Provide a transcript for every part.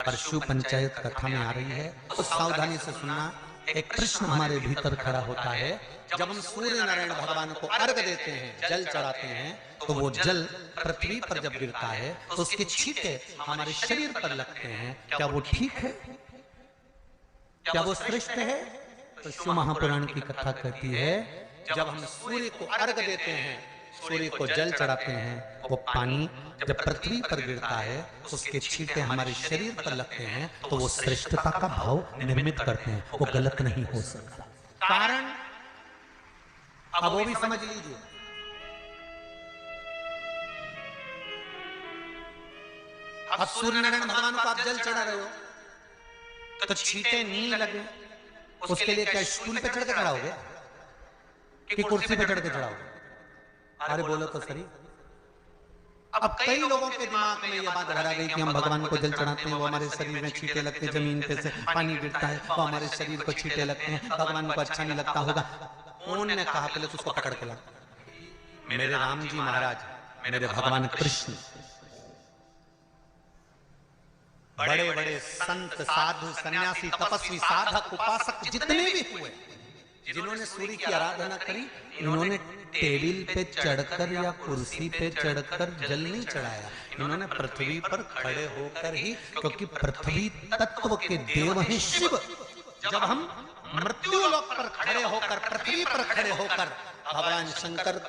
परशु पंचायत कथा में आ रही है, तो सावधानी से सुनना। एक प्रश्न हमारे भीतर खड़ा होता है, जब हम सूर्य नारायण भगवान को अर्घ देते हैं, जल चढ़ाते हैं, तो वो जल पृथ्वी पर जब गिरता है तो उसके छींटे हमारे शरीर पर लगते हैं। क्या वो ठीक है? क्या वो श्रेष्ठ है? तो शिव महापुराण की कथा कहती है, जब हम सूर्य को अर्घ देते हैं, सूर्य को जल चढ़ाते हैं, वो पानी जब पृथ्वी पर गिरता है उसके छींटे हमारे शरीर पर लगते हैं, तो वो श्रेष्ठता का भाव निर्मित करते हैं। वो गलत नहीं हो सकता। कारण अब वो भी समझ लीजिए। अब सूर्य नारायण भगवान को आप जल चढ़ा रहे हो तो छींटे नहीं लगे, उसके लिए क्या स्टूल पे चढ़ के चढ़ाओगे कि कुर्सी पे चढ़ के चढ़ाओगे? अरे बोलो तो सही। अब कई लोगों के दिमाग में यह बात भरा गई कि हम भगवान को जल चढ़ाते हैं, वो हमारे शरीर में छींटे लगते हैं, जमीन पे से पानी गिरता है, वो हमारे शरीर को छींटे लगते हैं, भगवान को अच्छा नहीं लगता होगा। कौन ने कहा? पहले तो उसको पकड़ के ला। मेरे राम जी महाराज, मेरे भगवान कृष्ण, बड़े बड़े संत, साधु, सन्यासी, तपस्वी, साधक, उपासक जितने भी हुए, जिन्होंने सूर्य की आराधना करी, इन्होंने टेबल पे चढ़कर या कुर्सी पे चढ़कर जल नहीं चढ़ाया। इन्होंने पृथ्वी पर खड़े होकर ही, क्योंकि पृथ्वी तत्व के देव हैं शिव। जब हम मृत्यु लोक पर खड़े होकर, पृथ्वी पर खड़े होकर भगवान शंकर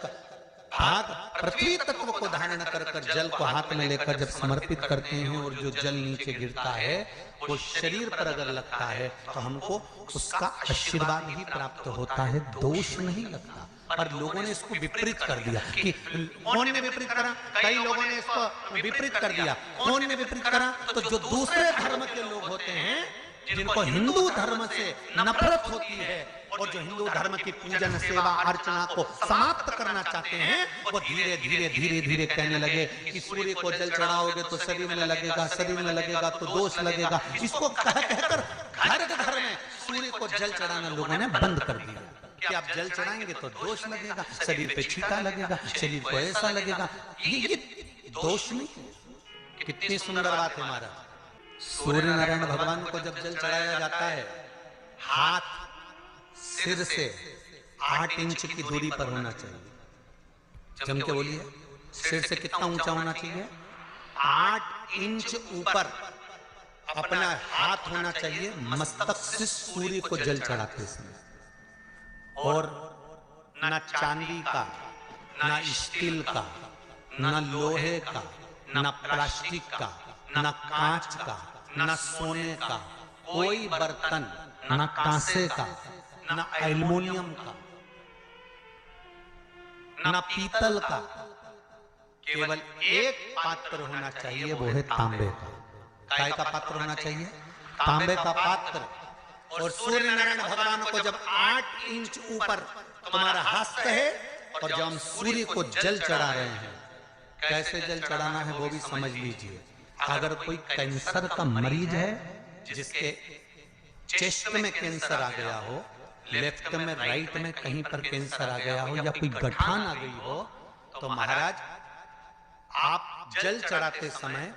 हाथ पृथ्वी तत्व को धारण कर जल को हाथ में लेकर जब समर्पित करते हैं, और जो जल नीचे गिरता है वो शरीर पर अगर लगता है तो हमको उसका आशीर्वाद ही प्राप्त होता है, दोष नहीं लगता। पर लोगों ने इसको विपरीत कर दिया। कि कौन ने विपरीत करा? कई लोगों ने इसको विपरीत कर दिया। कौन ने विपरीत करा? तो जो दूसरे धर्म के लोग होते हैं, जिनको हिंदू धर्म से नफरत होती है और जो हिंदू धर्म की पूजन, सेवा, अर्चना को समाप्त करना चाहते हैं, वो धीरे धीरे धीरे धीरे कहने लगे कि सूर्य को जल चढ़ाओगे तो शरीर में लगेगा, शरीर में लगेगा तो दोष लगेगा। इसको कहकर घर घर में सूर्य को जल चढ़ाना लोगों ने बंद कर दिया कि आप जल चढ़ाएंगे तो दोष लगेगा, शरीर पे छींटा लगेगा, शरीर को ऐसा लगेगा। ये दोष नहीं। कितनी सुंदर बात है हमारा। सूर्य नारायण भगवान को जब जल चढ़ाया जाता है, हाथ सिर से 8 इंच की दूरी पर होना चाहिए। जम के बोलिए, सिर से कितना ऊंचा होना चाहिए? 8 इंच ऊपर अपना हाथ होना चाहिए मस्तक से सूर्य को जल चढ़ाते समय। और ना चांदी का, ना स्टील का, ना लोहे का, ना प्लास्टिक का, ना कांच का, ना सोने का कोई बर्तन, ना कांसे का, ना एल्युमिनियम का, ना पीतल का, केवल एक पात्र होना चाहिए, वो है तांबे का। काय का पात्र होना चाहिए? तांबे का पात्र। और सूर्य नारायण भगवान को जब 8 इंच ऊपर तुम्हारा हस्त है, और जब हम सूर्य को जल चढ़ा रहे हैं, कैसे जल चढ़ाना है वो भी समझ लीजिए। अगर कोई कैंसर का मरीज है, जिसके चेस्ट में कैंसर आ गया हो, लेफ्ट में, राइट में कहीं पर कैंसर आ गया हो, या कोई गठान आ गई हो, तो महाराज आप जल चढ़ाते समय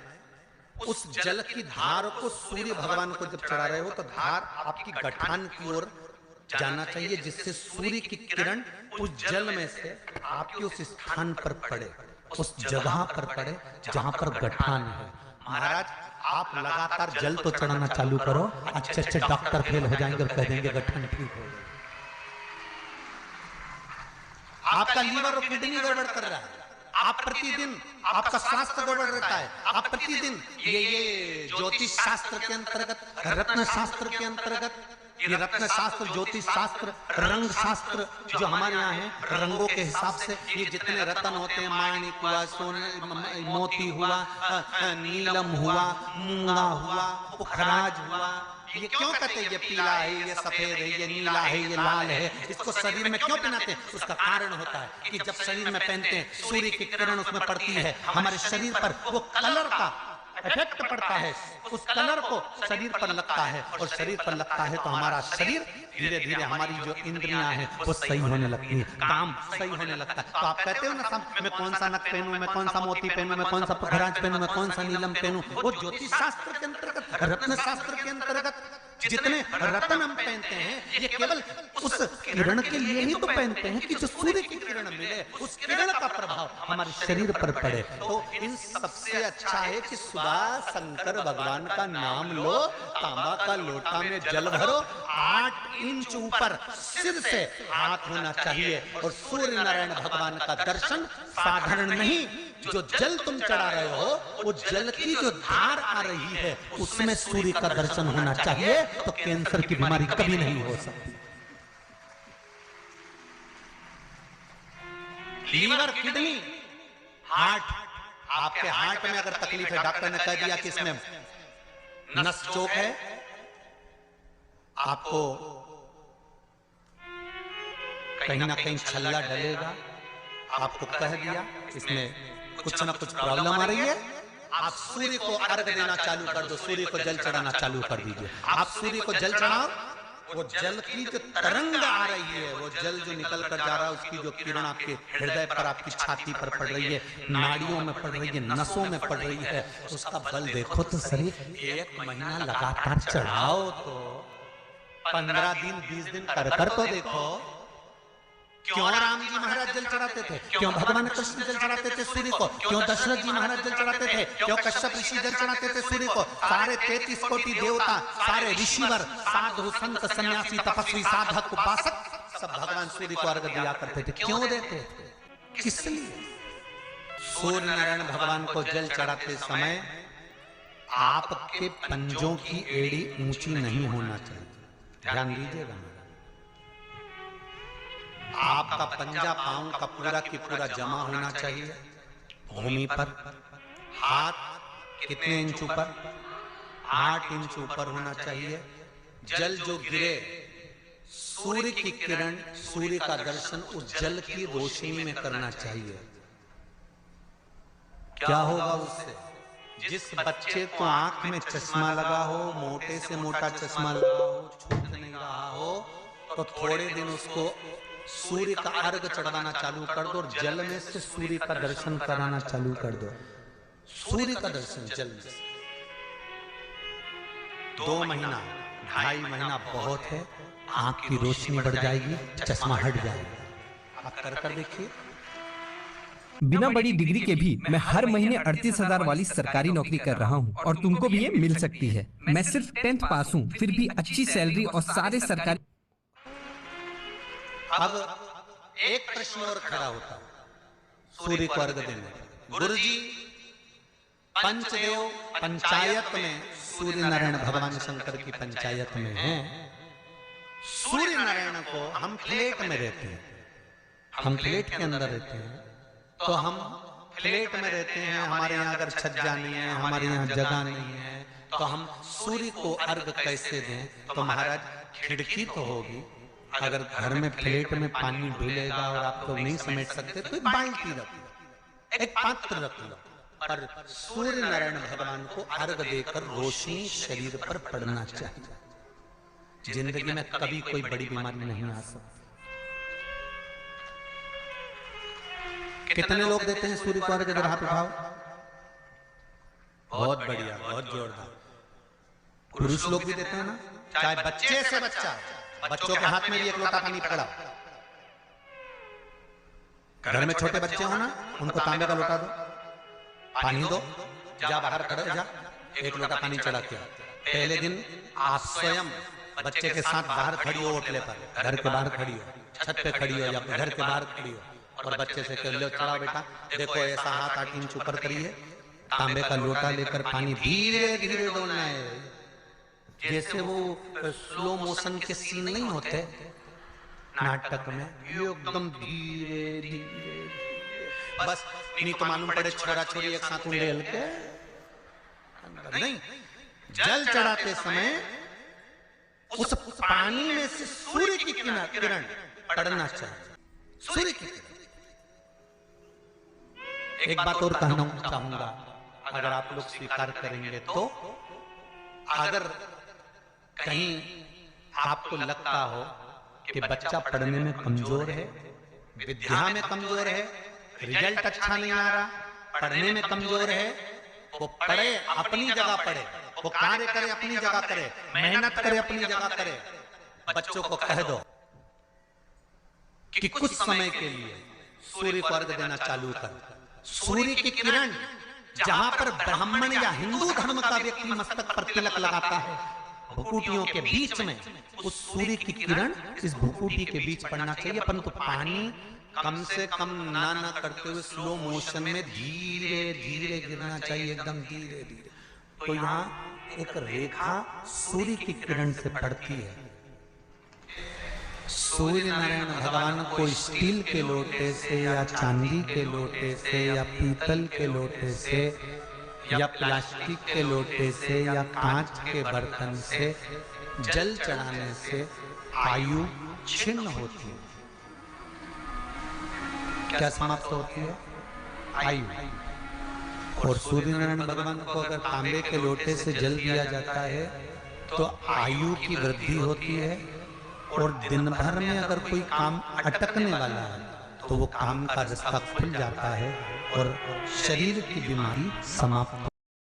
उस जल की धार को सूर्य भगवान को जब चढ़ा रहे हो तो धार आपकी गठान की ओर जाना चाहिए, जिससे सूर्य की किरण उस जल में से आपके उस स्थान पर पड़े, उस जगह पर पड़े जहां पर गठान है। महाराज आप लगातार जल तो चढ़ाना चालू करो, अच्छे अच्छे डॉक्टर फेल हो जाएंगे और कह देंगे गठन ठीक हो गया। आपका लीवर और किडनी गड़बड़ कर रहा है, आप प्रतिदिन आपका स्वास्थ्य गड़बड़ रहता है, आप प्रतिदिन ये ज्योतिष शास्त्र के अंतर्गत, रत्न शास्त्र के अंतर्गत, ये रत्न शास्त्र, ज्योतिष शास्त्र, रंग शास्त्र जो हमारे यहाँ है, रंगों के हिसाब से ये जितने रत्न होते हैं, माणिक हुआ, सोने, मोती हुआ, नीलम हुआ, मूंगा हुआ, पुखराज हुआ, ये क्यों कहते हैं ये पीला है, ये सफेद है, ये नीला है, ये लाल है, इसको शरीर में क्यों पहनाते हैं? उसका कारण होता है कि जब शरीर में पहनते हैं, सूर्य की किरण उसमें पड़ती है, हमारे शरीर पर वो कलर का इफेक्ट पड़ता है, उस कलर को शरीर पर लगता है, और शरीर पर लगता है तो हमारा शरीर धीरे धीरे, हमारी जो इंद्रियां हैं वो सही होने लगती है, काम सही होने लगता है। तो आप कहते हो ना सब, मैं कौन सा नक पहनूं, मैं कौन सा मोती पहनूं, मैं कौन सा पुखराज पहनूं, मैं कौन सा नीलम पहनूं, वो ज्योतिष शास्त्र के अंतर्गत, रत्न शास्त्र के अंतर्गत जितने रत्न हम पहनते हैं, ये केवल उस किरण के लिए ही तो पहनते हैं कि जो सूर्य की किरण मिले, उस किरण का प्रभाव हमारे शरीर पर पड़े। तो इन सबसे अच्छा है कि सुबह शंकर भगवान का नाम लो, तांबा का लोटा में जल भरो, 8 इंच ऊपर सिर से हाथ होना चाहिए, और सूर्य नारायण भगवान का दर्शन साधारण नहीं, जो जल तुम चढ़ा रहे हो, वो जल की जो धार आ रही है उसमें सूर्य का दर्शन होना चाहिए, तो कैंसर की बीमारी कभी नहीं हो सकती। लीवर, किडनी, हार्ट, आपके हार्ट में अगर तकलीफ है, डॉक्टर ने कह दिया कि इसमें नस चोक है, आपको कहीं ना कहीं छल्ला डलेगा, आपको कह दिया इसमें कुछ ना कुछ प्रॉब्लम आ रही है, आप सूर्य को अर्घ देना चालू कर दो, सूर्य को जल चढ़ाना चालू कर दीजिए। आप सूर्य को जल चढ़ाओ, वो जल की जो तरंग आ रही है, वो जल जो निकल कर जा रहा है, उसकी जो किरण आपके हृदय पर, आपकी छाती पर पड़ रही है, नाड़ियों में पड़ रही है, नसों में पड़ रही है, उसका बल देखो तो शरीर 1 महीना लगातार चढ़ाओ तो 15 दिन 20 दिन कर तो देखो। क्यों राम जी महाराज जल चढ़ाते थे, क्यों भगवान कृष्ण जल चढ़ाते थे सूर्य को, क्यों दशरथ जी महाराज जल चढ़ाते थे, क्यों कश्यप ऋषि जल चढ़ाते थे सूर्य को, सारे 33 कोटि देवता, सारे ऋषिवर, साधु संत सन्यासी तपस्वी साधक उपासक सब भगवान सूर्य को अर्घ दिया करते थे। क्यों देते थे, किस लिए? सूर्य नारायण भगवान को जल चढ़ाते समय आपके पंजों की एड़ी ऊंची नहीं होना चाहिए, ध्यान दीजिएगा। आपका पंजा पांव का पूरा की पूरा जमा होना चाहिए भूमि पर, हाथ कितने इंच ऊपर, 8 इंच ऊपर होना चाहिए। जल जो गिरे, सूर्य की किरण, सूर्य का दर्शन उस जल की रोशनी में करना चाहिए। क्या होगा उससे? जिस बच्चे को आंख में चश्मा लगा हो, मोटे से मोटा चश्मा लगा हो, छूट नहीं रहा हो, तो थोड़े दिन उसको सूर्य का अर्घ चढ़ाना चालू कर दो, और जल में से सूर्य का दर्शन कराना चालू कर दो। सूर्य का दर्शन जल में से 2 महीना 2.5 महीना बहुत है, आंख की रोशनी बढ़ जाएगी, चश्मा हट जाएगा। आप कर देखिए। बिना बड़ी डिग्री के भी मैं हर महीने 38,000 वाली सरकारी नौकरी कर रहा हूँ, और तुमको भी ये मिल सकती है। मैं सिर्फ 10th पास हूँ, फिर भी अच्छी सैलरी और सारे सरकारी। अब एक प्रश्न और खड़ा होता है सूर्य को अर्घ देने। गुरुजी, पंचदेव पंचायत में सूर्य नारायण भगवान शंकर की पंचायत में है, सूर्य नारायण को हम फ्लैट में रहते हैं, हम फ्लैट के अंदर रहते हैं, तो हम फ्लैट में रहते हैं, हमारे यहाँ अगर छज्जा नहीं है, हमारे यहाँ जगह नहीं है, तो हम सूर्य को अर्घ कैसे दें? तो महाराज खिड़की तो होगी, अगर घर में फ्लैट में पानी डुलेगा और आप लोग नहीं समेट सकते तो एक बाल्टी रख लो, एक पात्र रख लो, पर सूर्य नारायण भगवान को अर्घ देकर रोशनी शरीर पर पड़ना चाहिए। जिंदगी में कभी कोई बड़ी बीमारी नहीं आ सकती। कितने लोग देते हैं सूर्य को अर्घ? जरा हाथ उठाओ। बहुत बढ़िया, बहुत जोरदार। पुरुष लोग भी देते हैं ना, चाहे बच्चे से बच्चा, बच्चों के हाथ में भी 1 लोटा पानी पकड़ा। घर में छोटे बच्चे हो ना, उनको तांबे का लोटा दो, पानी दो, जा बाहर खड़े जा, 1 लोटा पानी चढ़ा के। पहले दिन आप स्वयं बच्चे के साथ बाहर खड़ी हो, ओटले पर, घर के बाहर खड़ी हो, छत पे खड़ी हो या घर के बाहर खड़ी हो, और बच्चे से कह लो, चढ़ाओ बेटा, देखो ऐसा हाथ 8 इंच ऊपर करिए, तांबे का लोटा लेकर पानी धीरे धीरे डोलना है, जैसे वो स्लो मोशन के सीन नहीं होते नाटक में, एकदम धीरे धीरे। बस नहीं तो मालूम पड़े छोरा छोरी एक साथ उंडेल के नहीं। जल चढ़ाते समय उस पानी में से सूर्य की किरण पड़ना चाहिए, सूर्य की किरण। एक बात और कहना चाहूंगा, अगर आप लोग स्वीकार करेंगे तो। अगर कहीं आपको लगता हो कि बच्चा पढ़ने में कमजोर है, विद्या में कमजोर है, रिजल्ट अच्छा नहीं आ रहा, पढ़ने में कमजोर है, वो पढ़े, अपनी जगह पढ़े, वो कार्य करे, अपनी जगह करे, मेहनत करे, अपनी जगह करे। बच्चों को कह दो कि कुछ समय के लिए सूर्य को अर्घ देना चालू कर। सूर्य की किरण जहां पर ब्राह्मण या हिंदू धर्म का व्यक्ति मस्तक पर तिलक लगाता है, भुकुटियों के बीच में उस सूर्य की किरण इस भुकुटी के बीच पड़ना चाहिए, परंतु पानी कम से कम ना करते हुए स्लो मोशन में धीरे धीरे गिरना चाहिए, एकदम धीरे धीरे। तो यहाँ एक रेखा सूर्य की किरण से पड़ती है। सूर्य नारायण भगवान को स्टील के लोटे से या चांदी के लोटे से या पीतल के लोटे से या प्लास्टिक के लोटे से या कांच के बर्तन से जल चढ़ाने से आयु छिन्न होती है। क्या समाप्त होती है? आयु। और सूर्य नारायण भगवान को अगर तांबे के लोटे से जल दिया जाता है तो आयु की वृद्धि होती है, और दिन भर में अगर कोई काम अटकने वाला है तो वो काम का रास्ता खुल जाता है और शरीर की बीमारी समाप्त